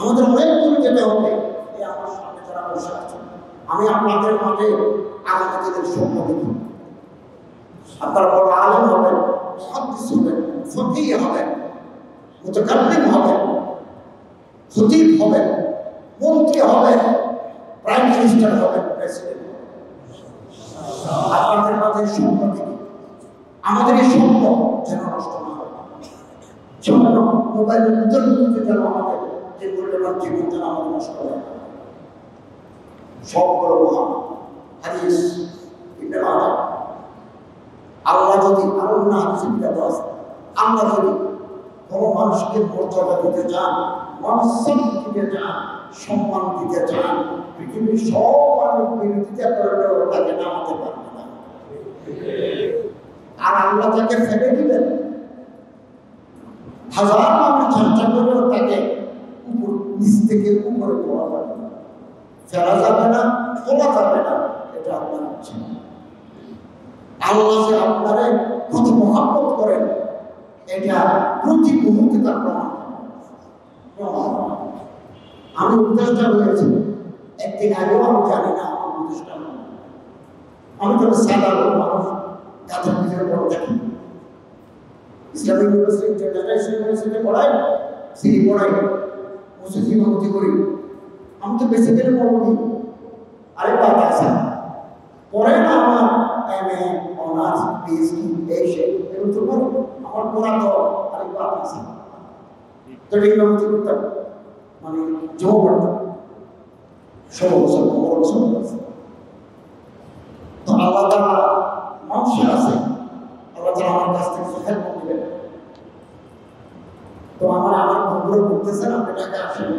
আমাদের অনেক দূরে যেতে হবে। এই আমার সামনে যারা বসে আছেন, আমি আপনাদের মাঝে আগামী দিনের স্বপ্ন দেখি। আপনারা বড় আলেম হবেন, মুহাদ্দিস হবেন, ফকিহ হবেন, মুতাকাল্লিম হবেন, খতিব হবেন, মন্ত্রী হবেন, প্রাইম মিনিস্টার হবেন, প্রেসিডেন্ট হবেন। আপনাদের মাঝে স্বপ্ন দেখি। আমাদের এই স্বপ্ন যেন নষ্ট না হয়। সামান্য মোবাইলের ভিতরে যেন আমাদের যে মূল্যবান জীবন যেন আমাদের নষ্ট হয়। সবগুলো মহান হাদিস ইবনে মাজাহ। আল্লাহ যদি আল্লাহ হাদিসে বিধান আছে, আল্লাহ যদি কোনো মানুষকে মর্যাদা দিতে চান, মানসিক দিতে চান, সম্মান দিতে চান, পৃথিবীর সব মানুষ বিরোধিতা করলেও তাকে নামাতে পারবে না। আর আল্লাহ তাকে ফেলে দিবেন, হাজার মানুষ চর্চা করলেও তাকে উপর নিচ থেকে উপরে তোলা যাবে না, ফেলা যাবে না, তোলা যাবে না। এটা আপনার ইচ্ছা। আল্লাহ যে আপনারে কত মহব্বত করেন এটা প্রতি মুহূর্তে তার প্রমাণ। আমি উপদেষ্টা হয়েছি একদিন আগেও, আমি জানি না আমার উপদেষ্টা। আমি তো সাধারণ মানুষ, কাজের পিছনে বড় দেখি। ইসলামিক ইউনিভার্সিটি, ইন্টারন্যাশনাল ইউনিভার্সিটিতে পড়াই, সিটি পড়াই, মুসলিম ইমামতি করি। আমি তো বেশি দিনে পড়বি আরে বাদ আছে পড়ে না। আমার এমএ, অনার্স, পিএইচডি এই সেই এগুলো তো পড়ি। আমার পড়া তো আরে বাদ আছে। তো ইমামতি করতাম, মানে জমা পড়তাম 16 বছর 15 বছর আছে। তো আল্লাহ তাআলা মানুষ আছে, আল্লাহ তাআলা আমার কাছ থেকে হেল্প নেবেন। তো আমার বন্ধুরা বলতেছেন আপনি টাকা আসেন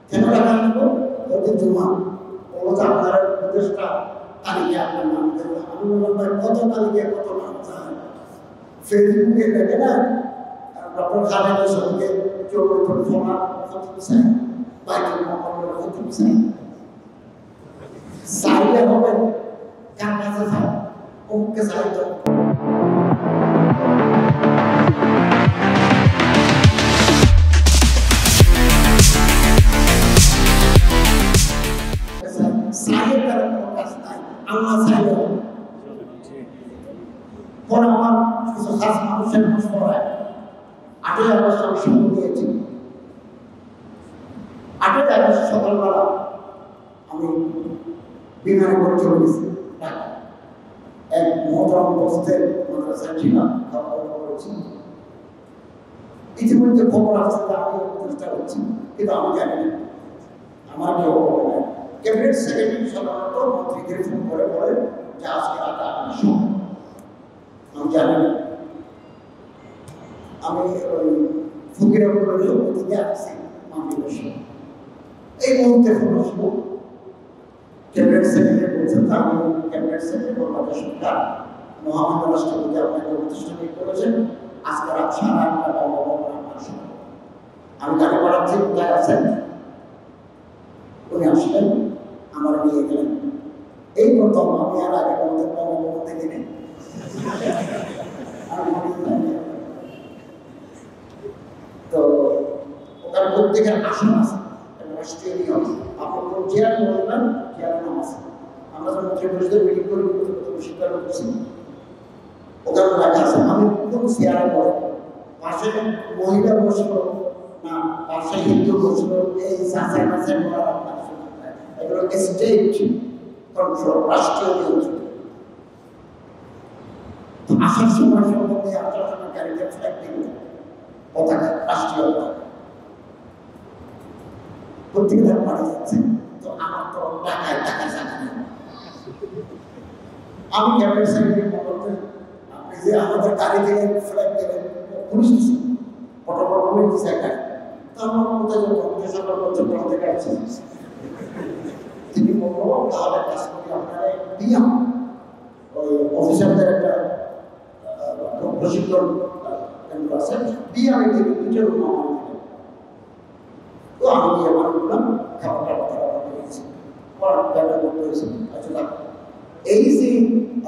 কেন? টাকা আসবো ওদের জমা ও যে আপনার উপদেশটা তালিকা আপনার নাম দেবেন। আমি বললাম ভাই কত তালিকা, কত নাম চান? ফেসবুকে দেখে না ডক্টর খালেদের সঙ্গে চৌধুরী ফোনা কত চাই, বাইকের মহম্মদ কত চাই, চাইলে হবে কার কাছে চাই, অমুককে চাই। তো আল্লাহ চাইলে পরে আমার কিছু খাস মানুষের খোঁজ পড়ায় 8ই আগস্ট আমি শুরু দিয়েছি। 8ই আগস্ট সকালবেলা আমি বিমানে করে চলে গেছি ঢাকা। এক মহতরম বস্তের মাদ্রাসায় ছিলাম, খাওয়া করেছি। ইতিমধ্যে খবর আসছে যে আমি চেষ্টা করছি, কিন্তু আমি জানি না, আমার কেউ বলে না। ক্যাবিনেট সেক্রেটারি সাধারণত মন্ত্রীদের ফোন করে বলে যে আজকে রাতে আপনার সময়, আমি জানি না। আমি ওই ফকিরাপুরের অতিথি আসছি মান্দিবেশে, এই মুহূর্তে ফোন আসবো। ক্যাবিনেট সেক্রেটারি বলছেন যে আমি ক্যাবিনেট সেক্রেটারি বাংলাদেশ সরকার মহামান্য রাষ্ট্রপতি আপনাকে প্রতিষ্ঠা করেছেন, আজকে রাত 8:30 আপনার সময়। আমি গাড়ি পাঠাচ্ছি, কোথায় আছেন? উনি আসলেন, আমার নিয়ে গেলেন। এই প্রথম, আমি আর আগে কোনোদিন বঙ্গবন্ধু দেখিনি। তো ওখানে প্রত্যেকের আসন আছে, রাষ্ট্রীয় নিয়ম। আপনার কোনো চেয়ার বলবেন, চেয়ার নাম আছে। আমরা যখন মন্ত্রী পরিষদের মিটিং করি স্বীকার করছি, ওখানে রাখা আছে। আমি কোন চেয়ারে বসবো, পাশে মহিলা বসবো না পাশে হিন্দু বসবো, এই চাষের কাছে এগুলো স্টেট কন্ট্রোল, রাষ্ট্রীয় নিয়ন্ত্রণ। আসার সময় সম্বন্ধে আসার সময় গাড়িতে ফ্ল্যাগ দিল, পতাকা, রাষ্ট্রীয় পতাকা প্রত্যেকের পাঠিয়ে যাচ্ছে। তো আমার তো টাকায় টাকা জানা নেই। আমি ক্যাবিনেট সেক্রেটারি বলতে, আপনি যে আমাদের গাড়ি থেকে ফ্ল্যাগ দেবেন, পুলিশ দিচ্ছে, পটাপট পুলিশ দিচ্ছে গাড়ি। তো আমার কোথায় যাবো, সরকার করছে কোথা থেকে আসছে। তিনি বলবো তাহলে কাজ করি, আপনারা দিয়াম ওই অফিসারদের একটা প্রশিক্ষণ কেন্দ্র আছে, দিয়ামে থেকে 2টা রুম আমার দিলেন। তো আমি দিয়ে আমার বললাম খাবারটা কথা দিয়েছি, পড়ার ব্যাপার করতে হয়েছে। আচ্ছা, এই যে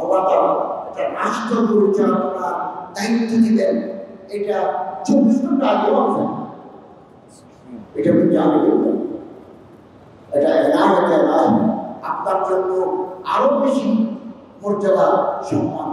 আল্লাহ তাআলা একটা রাষ্ট্র পরিচালনার দায়িত্ব দিবেন, এটা 24 ঘন্টা আগেও আমি জানি। এটা কিন্তু জানি এটা এনায়ত আপনার জন্য আরো বেশি মর্যাদা সম্মান